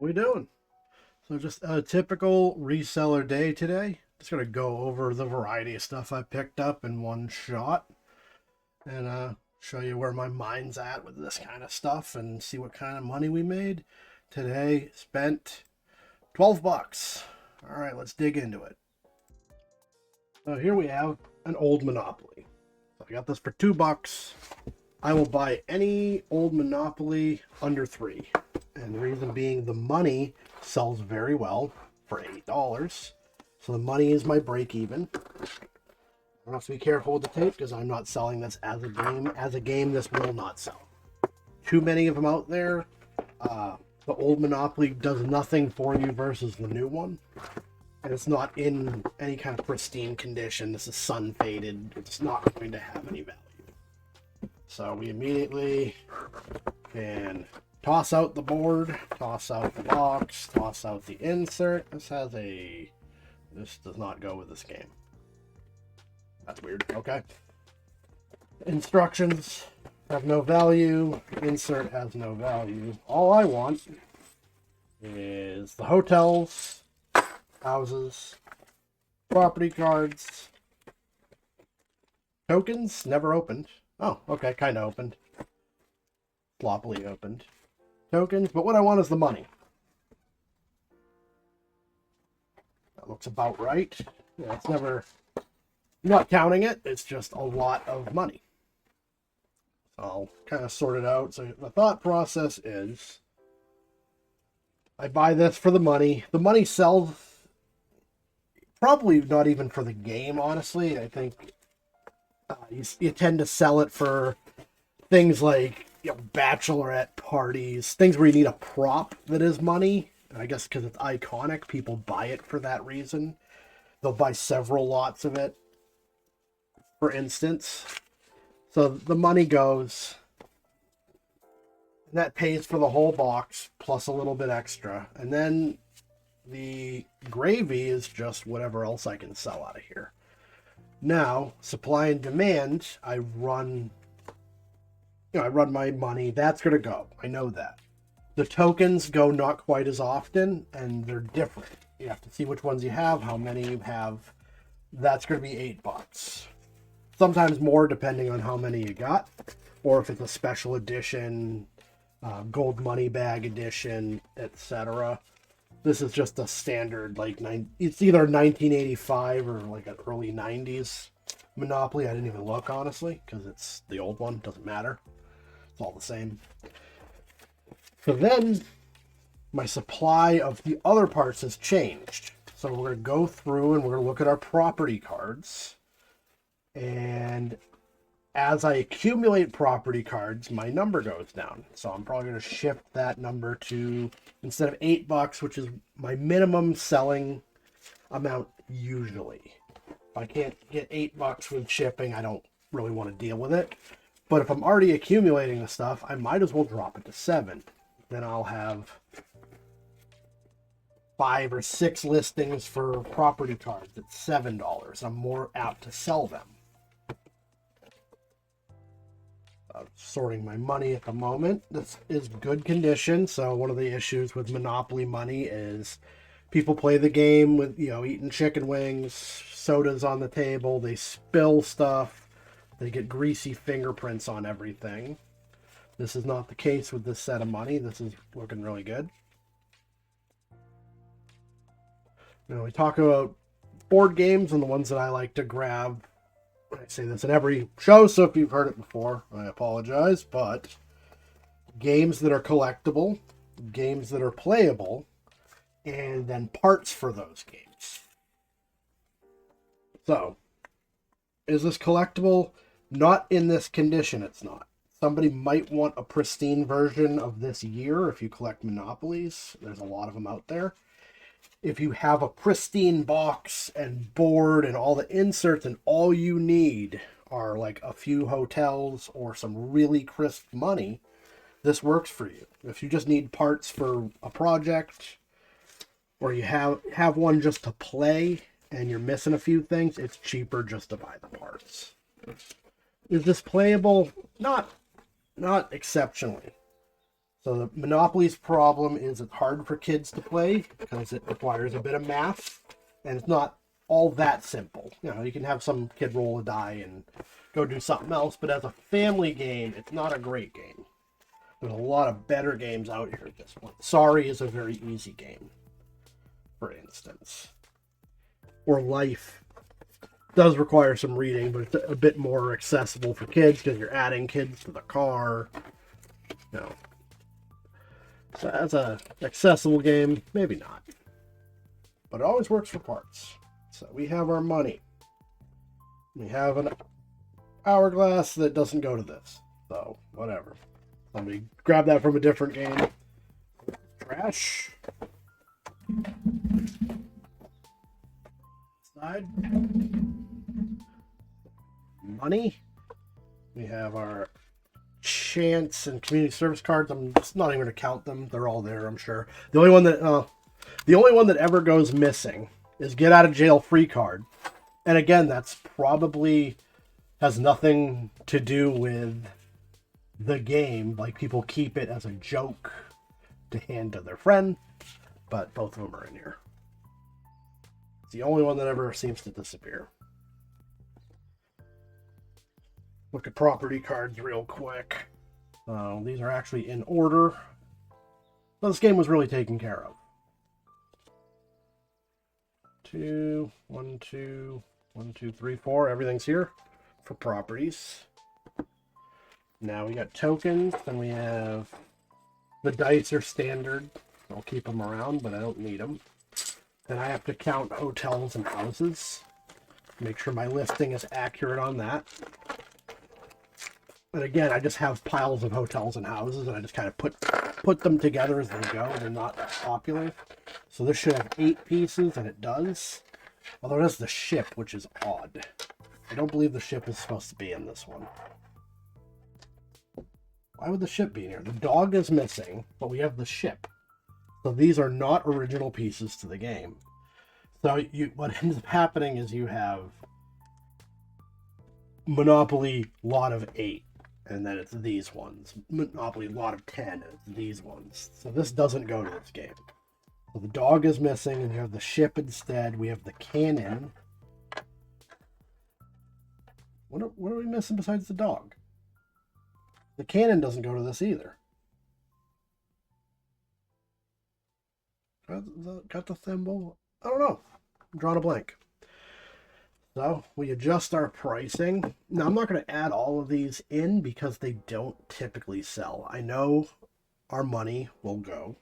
we doing? So just a typical reseller day today. Just gonna go over the variety of stuff I picked up in one shot and show you where my mind's at with this kind of stuff and see what kind of money we made. Today spent 12 bucks. All right, let's dig into it. So here we have an old Monopoly. So I got this for 2 bucks. I will buy any old Monopoly under 3. And the reason being the money sells very well for $8. So the money is my break even. I have to be careful with the tape because I'm not selling this as a game. As a game, this will not sell. Too many of them out there. The old Monopoly does nothing for you versus the new one. And it's not in any kind of pristine condition. This is sun faded. It's not going to have any value. So we immediately can toss out the board, toss out the box, toss out the insert. This does not go with this game. That's weird. Okay. Instructions have no value. Insert has no value. All I want is the hotels, houses, property cards, tokens, never opened. Oh, okay, kind of opened. Sloppily opened. Tokens, but what I want is the money. That looks about right. Yeah, it's never... I'm not counting it, it's just a lot of money. I'll kind of sort it out. So the thought process is I buy this for the money. The money sells probably not even for the game, honestly. I think you tend to sell it for things like bachelorette parties, things where you need a prop that is money. I guess because it's iconic, people buy it for that reason. They'll buy several lots of it, for instance. So the money goes, and that pays for the whole box plus a little bit extra. And then the gravy is just whatever else I can sell out of here. Now, supply and demand, I run my money. That's going to go. I know that. The tokens go not quite as often, and they're different. You have to see which ones you have, how many you have. That's going to be $8. Sometimes more, depending on how many you got, or if it's a special edition, gold money bag edition, etc. This is just a standard, it's either 1985 or like an early 90s Monopoly. I didn't even look, honestly, because it's the old one. Doesn't matter. It's all the same. So then my supply of the other parts has changed. So we're going to go through and we're going to look at our property cards. And as I accumulate property cards, my number goes down. So I'm probably going to shift that number to, instead of $8, which is my minimum selling amount usually. If I can't get $8 with shipping, I don't really want to deal with it. But if I'm already accumulating the stuff, I might as well drop it to $7. Then I'll have 5 or 6 listings for property cards at $7. I'm more apt to sell them. Sorting my money at the moment. This is good condition. So one of the issues with Monopoly money is people play the game with, eating chicken wings, sodas on the table. They spill stuff. They get greasy fingerprints on everything. This is not the case with this set of money. This is looking really good. Now we talk about board games and the ones that I like to grab. I say this in every show, so if you've heard it before, I apologize, but games that are collectible, games that are playable, and then parts for those games. So, is this collectible? Not in this condition, it's not. Somebody might want a pristine version of this year if you collect Monopolies. There's a lot of them out there. If you have a pristine box and board and all the inserts and all you need are like a few hotels or some really crisp money, this works for you. If you just need parts for a project or you have one just to play and you're missing a few things, it's cheaper just to buy the parts. Is this playable? Not exceptionally. So the Monopoly's problem is it's hard for kids to play because it requires a bit of math, and it's not all that simple. You know, you can have some kid roll a die and go do something else, but as a family game, it's not a great game. There's a lot of better games out here at this point. Sorry is a very easy game, for instance. Or Life does require some reading, but it's a bit more accessible for kids because you're adding kids to the car. You know. So as a accessible game, maybe not. But it always works for parts. So we have our money. We have an hourglass that doesn't go to this. So, whatever. Let me grab that from a different game. Trash. Slide. Money. We have our chance and community service cards. I'm just not even going to count them. They're all there, I'm sure. The only one that ever goes missing is get out of jail free card. And again, that's probably has nothing to do with the game. Like, people keep it as a joke to hand to their friend, but both of them are in here. It's the only one that ever seems to disappear. Look at property cards real quick. These are actually in order. So this game was really taken care of. 2, 1, 2, 1, 2, 3, 4. Everything's here for properties. Now we got tokens, and we have the dice are standard. I'll keep them around, but I don't need them. Then I have to count hotels and houses. Make sure my listing is accurate on that. And again, I just have piles of hotels and houses, and I just kind of put them together as they go. They're not that popular. So this should have 8 pieces, and it does. Although it has the ship, which is odd. I don't believe the ship is supposed to be in this one. Why would the ship be in here? The dog is missing, but we have the ship. So these are not original pieces to the game. So what ends up happening is you have Monopoly lot of 8. And then it's these ones. Monopoly lot of 10. It's these ones. So this doesn't go to this game. So the dog is missing, and you have the ship instead. We have the cannon. What are we missing besides the dog? The cannon doesn't go to this either. Got the thimble? I don't know. I'm drawing a blank. So we adjust our pricing. Now I'm not going to add all of these in because they don't typically sell. I know our money will go.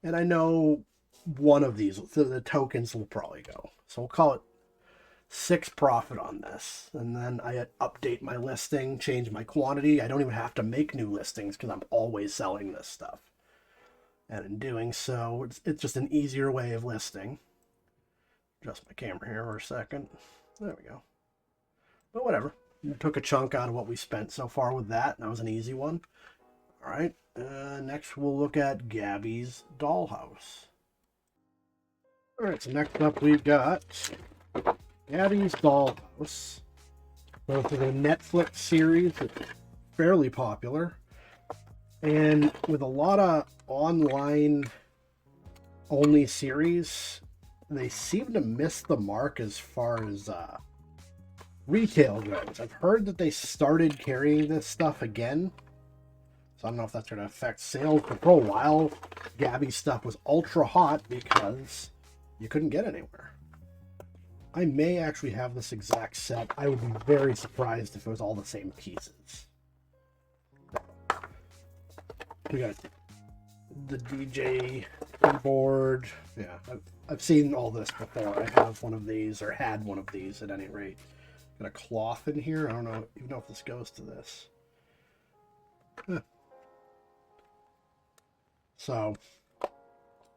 And I know one of these, the tokens will probably go. So we'll call it 6 profit on this. And then I update my listing, change my quantity. I don't even have to make new listings because I'm always selling this stuff. And in doing so, it's just an easier way of listing. Adjust my camera here for a second. There we go. But whatever. We took a chunk out of what we spent so far with that. That was an easy one. All right. Next, we'll look at Gabby's Dollhouse. All right. So next up, we've got Gabby's Dollhouse. So this is a Netflix series. It's fairly popular. And with a lot of online only series, they seem to miss the mark as far as retail goes. I've heard that they started carrying this stuff again. So I don't know if that's going to affect sales. But for a while, Gabby's stuff was ultra hot because you couldn't get anywhere. I may actually have this exact set. I would be very surprised if it was all the same pieces. We got the DJ keyboard. Yeah, I've seen all this before. I have one of these, or had one of these at any rate. Got a cloth in here. I don't know even know if this goes to this. Huh. So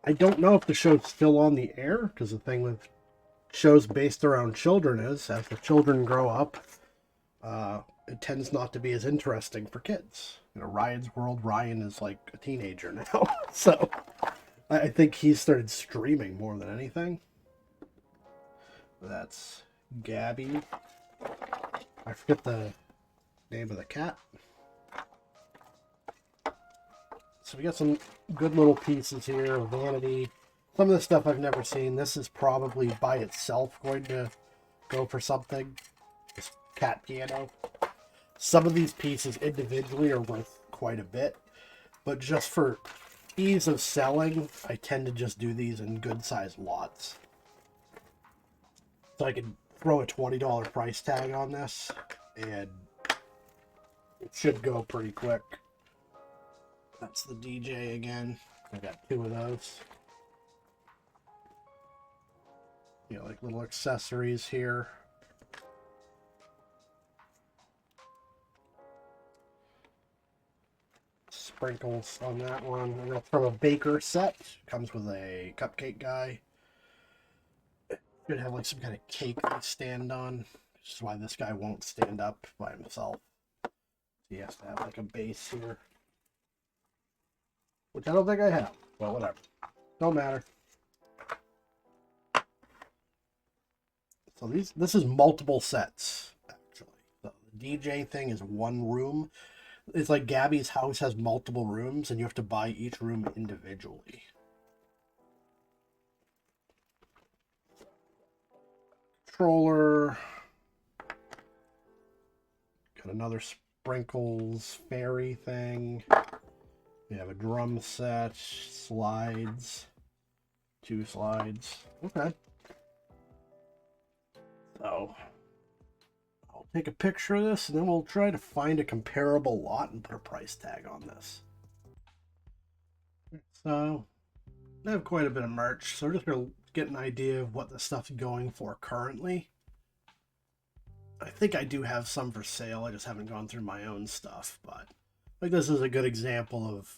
I don't know if the show's still on the air, because the thing with shows based around children is, as the children grow up, it tends not to be as interesting for kids. You know, Ryan's World, Ryan is like a teenager now. So I think he started streaming more than anything. That's Gabby. I forget the name of the cat. So we got some good little pieces here. Vanity. Some of the stuff I've never seen. This is probably by itself going to go for something. This cat piano. Some of these pieces individually are worth quite a bit. But just for ease of selling, I tend to just do these in good sized lots. So I can throw a $20 price tag on this, and it should go pretty quick. That's the DJ again. I got 2 of those. You know, like little accessories here. Sprinkles on that one. And that's from a baker set. Comes with a cupcake guy. Should have like some kind of cake to stand on. Which is why this guy won't stand up by himself. He has to have like a base here. Which I don't think I have. Well, whatever. Don't matter. So this is multiple sets, actually. So the DJ thing is one room. It's like Gabby's house has multiple rooms, and you have to buy each room individually. Controller. Got another sprinkles fairy thing. We have a drum set, slides, 2 slides. Okay. So I'll take a picture of this, and then we'll try to find a comparable lot and put a price tag on this. So I have quite a bit of merch, so we're just going to get an idea of what the stuff's going for currently. I think I do have some for sale. I just haven't gone through my own stuff, but like this is a good example of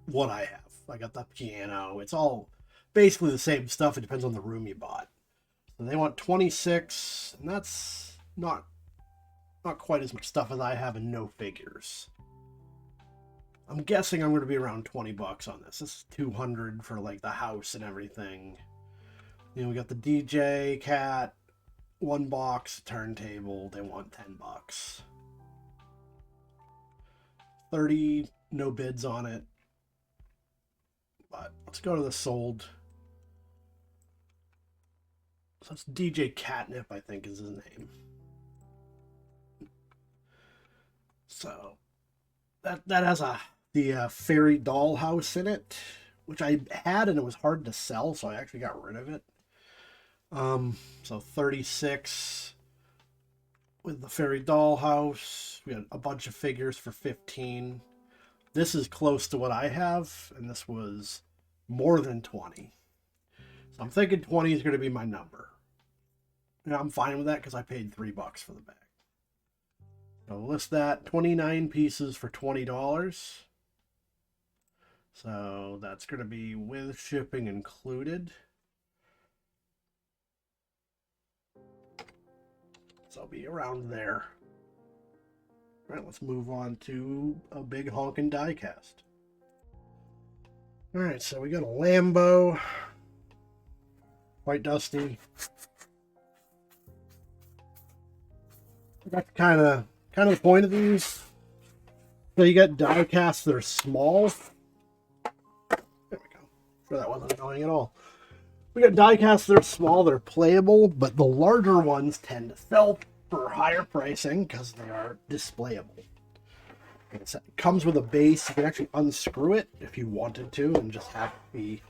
what I have. I got the piano. It's all basically the same stuff. It depends on the room you bought. So they want 26, and that's not quite as much stuff as I have and no figures. I'm guessing I'm going to be around 20 bucks on this. This is 200 for like the house and everything. You know, we got the DJ cat, 1 box, turntable. They want 10 bucks. 30, no bids on it. But let's go to the sold. So it's DJ Catnip, I think is his name. So that has the fairy dollhouse in it, which I had and it was hard to sell, so I actually got rid of it. So 36 with the fairy dollhouse. We got a bunch of figures for 15. This is close to what I have, and this was more than 20. So I'm thinking 20 is going to be my number. And I'm fine with that because I paid $3 for the bag. So list that 29 pieces for $20. So that's going to be with shipping included. So I'll be around there. All right, let's move on to a big honkin' die cast. All right, so we got a Lambo, White Dusty. That's kind of the point of these. So you got die casts that are small. There we go. Sure, that wasn't annoying at all. We got die casts that are small, that are playable, but the larger ones tend to sell for higher pricing because they are displayable. It comes with a base. You can actually unscrew it if you wanted to and just have it be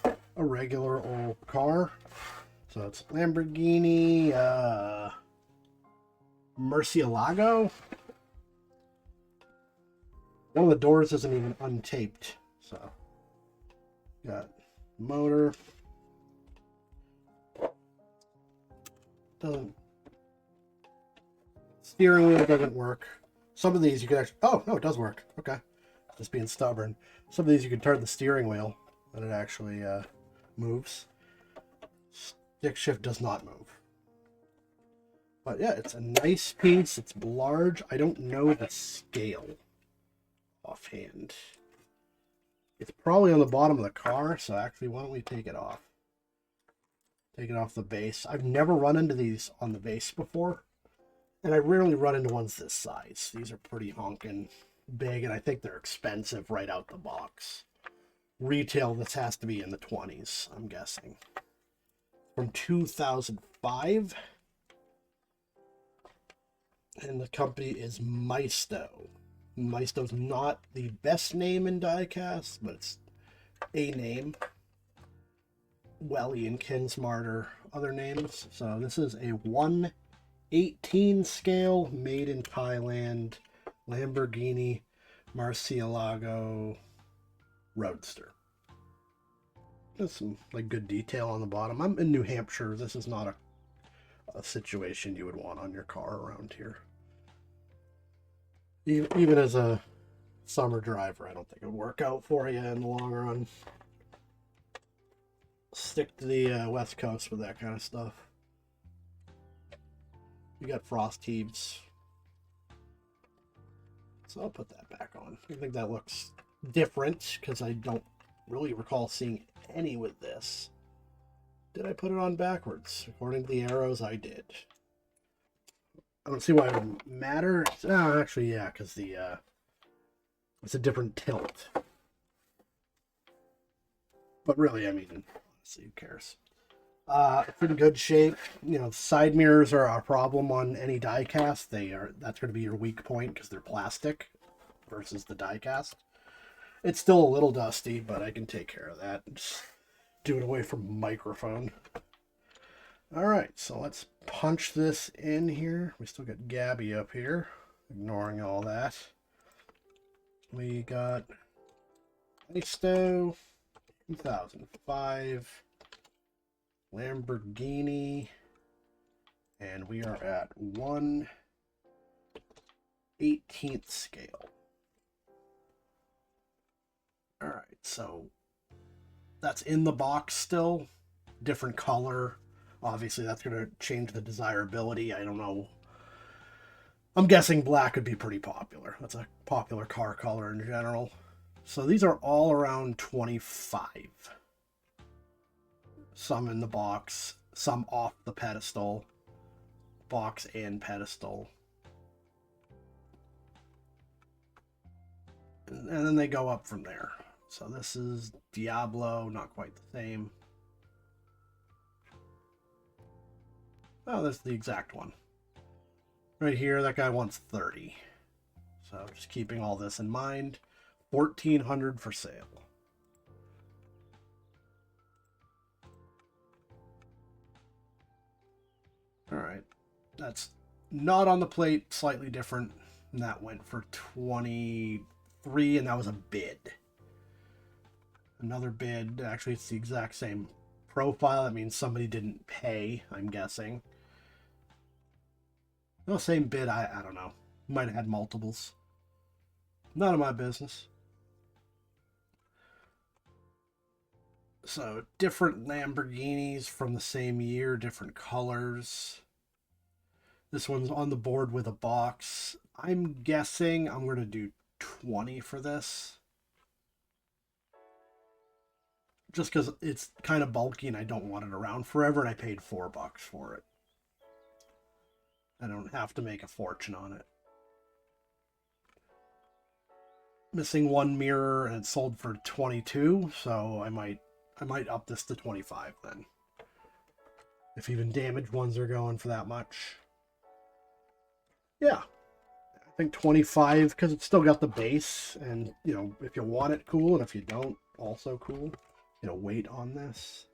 a regular old car. So it's Lamborghini Murcielago. One of the doors isn't even untaped. So got motor. Steering wheel doesn't work. Some of these you can actually... Oh, no, it does work. Okay. Just being stubborn. Some of these you can turn the steering wheel and it actually moves. Stick shift does not move. But yeah, it's a nice piece. It's large. I don't know the scale offhand. It's probably on the bottom of the car, so actually, why don't we take it off? Take it off the base. I've never run into these on the base before, and I rarely run into ones this size. These are pretty honking big, and I think they're expensive right out the box. Retail, this has to be in the 20s, I'm guessing. From 2005. And the company is Maisto. Maisto's not the best name in diecast, but it's a name. Welly and Kinsmart are other names. So this is a 1/18 scale, made in Thailand, Lamborghini Murcielago Roadster. There's some like good detail on the bottom. I'm in New Hampshire. This is not a situation you would want on your car around here. Even as a summer driver, I don't think it would work out for you in the long run. Stick to the West Coast with that kind of stuff. You got frost heaves. So I'll put that back on. I think that looks different because I don't really recall seeing any with this. Did I put it on backwards? According to the arrows, I did. I don't see why it would matter. Oh, actually, yeah, because it's a different tilt. But really, I mean, honestly, who cares? It's in good shape. You know, side mirrors are a problem on any diecast. That's going to be your weak point because they're plastic versus the diecast. It's still a little dusty, but I can take care of that. Just do it away from microphone. All right, so let's punch this in here. We still got Gabby up here, ignoring all that. We got Maisto 2005 Lamborghini, and we are at 1/18 scale. All right, so that's in the box still, different color. Obviously, that's going to change the desirability. I don't know. I'm guessing black would be pretty popular. That's a popular car color in general. So these are all around 25. Some in the box, some off the pedestal. Box and pedestal. And then they go up from there. So this is Diablo, not quite the same. Oh, that's the exact one. Right here, that guy wants 30. So just keeping all this in mind. 1,400 for sale. All right. That's not on the plate, slightly different. And that went for 23, and that was a bid. Another bid. Actually, it's the exact same profile. That means somebody didn't pay, I'm guessing. No, same bid. I don't know. Might have had multiples. None of my business. So, different Lamborghinis from the same year, different colors. This one's on the board with a box. I'm guessing I'm going to do 20 for this. Just because it's kind of bulky and I don't want it around forever, and I paid $4 for it. I don't have to make a fortune on it. Missing one mirror, and it sold for 22, so I might up this to 25 then. If even damaged ones are going for that much. Yeah. I think 25, because it's still got the base, and, you know, if you want it, cool, and if you don't, also cool. You know, weight on this.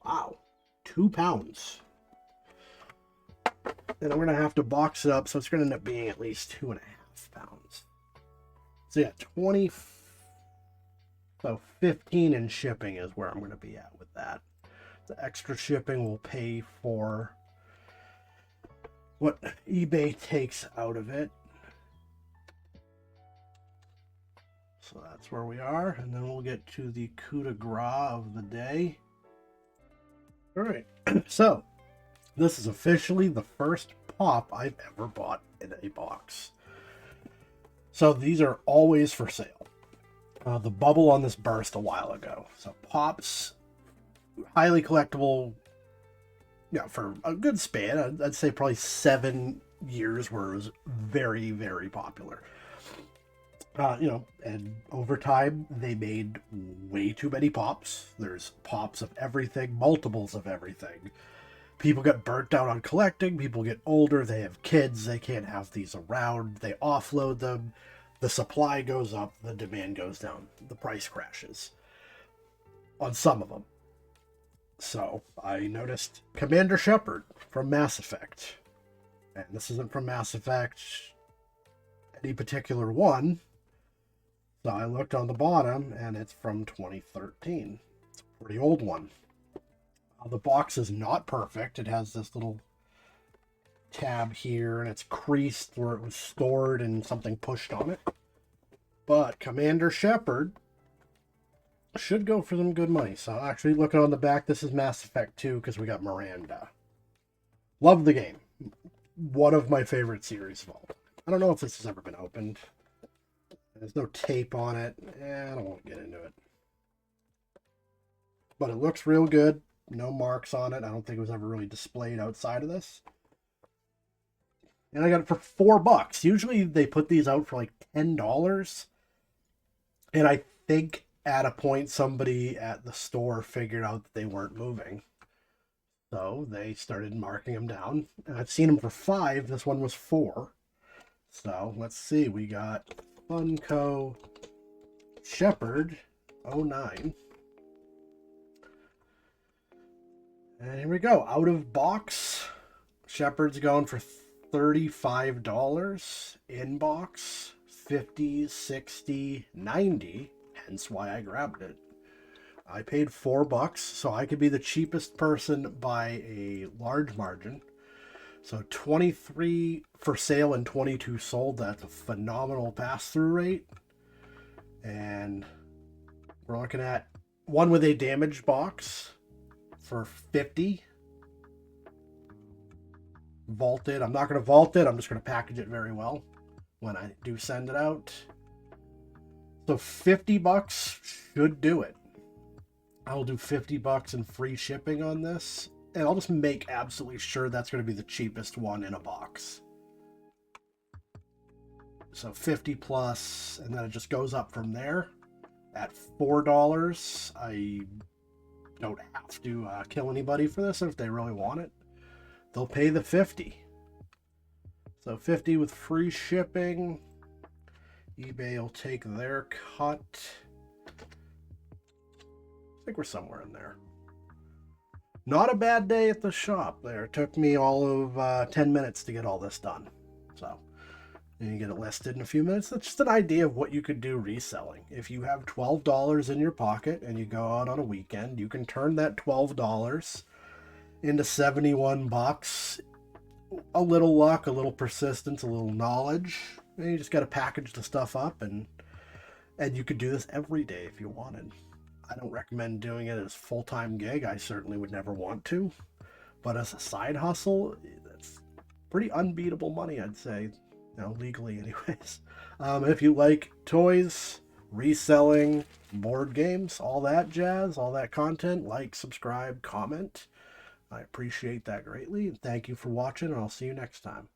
Wow. 2 pounds. And I'm going to have to box it up, so it's going to end up being at least 2.5 pounds. So yeah, 20. So 15 in shipping is where I'm going to be at with that. The extra shipping will pay for what eBay takes out of it. So that's where we are, and then we'll get to the coup de grace of the day. All right, so this is officially the first pop I've ever bought in a box. So these are always for sale. The bubble on this burst a while ago. So pops, highly collectible, yeah, for a good span. I'd say probably 7 years where it was very, very popular. And over time, they made way too many pops. There's pops of everything, multiples of everything. People get burnt out on collecting. People get older. They have kids. They can't have these around. They offload them. The supply goes up. The demand goes down. The price crashes on some of them. So I noticed Commander Shepard from Mass Effect. And this isn't from Mass Effect, any particular one. So I looked on the bottom, and it's from 2013. It's a pretty old one. The box is not perfect. It has this little tab here, and it's creased where it was stored and something pushed on it. But Commander Shepard should go for some good money. So actually, looking on the back, this is Mass Effect 2 because we got Miranda. Love the game. One of my favorite series of all time. I don't know if this has ever been opened. There's no tape on it. I don't want to get into it. But it looks real good. No marks on it. I don't think it was ever really displayed outside of this. And I got it for $4. Usually they put these out for like $10. And I think at a point somebody at the store figured out that they weren't moving. So they started marking them down. And I've seen them for $5. This one was $4. So let's see. We got Funko Shepard 09. And here we go. Out of box. Shepard's going for $35. In box, $50, $60, $90. Hence why I grabbed it. I paid $4, so I could be the cheapest person by a large margin. So 23 for sale and 22 sold. That's a phenomenal pass-through rate. And we're looking at one with a damaged box for $50. Vaulted. I'm not going to vault it. I'm just going to package it very well when I do send it out. So $50 should do it. I'll do $50 in free shipping on this. And I'll just make absolutely sure that's going to be the cheapest one in a box. So 50 plus, and then it just goes up from there. At $4, I don't have to kill anybody for this if they really want it. They'll pay the 50. So 50 with free shipping. eBay will take their cut. I think we're somewhere in there. Not a bad day at the shop there. It took me all of 10 minutes to get all this done. So, and you get it listed in a few minutes. That's just an idea of what you could do reselling. If you have $12 in your pocket and you go out on a weekend, you can turn that $12 into $71. A little luck, a little persistence, a little knowledge. And you just got to package the stuff up, and you could do this every day if you wanted. I don't recommend doing it as a full-time gig. I certainly would never want to. But as a side hustle, that's pretty unbeatable money, I'd say. Legally anyways. If you like toys, reselling, board games, all that jazz, all that content, like, subscribe, comment. I appreciate that greatly. Thank you for watching, and I'll see you next time.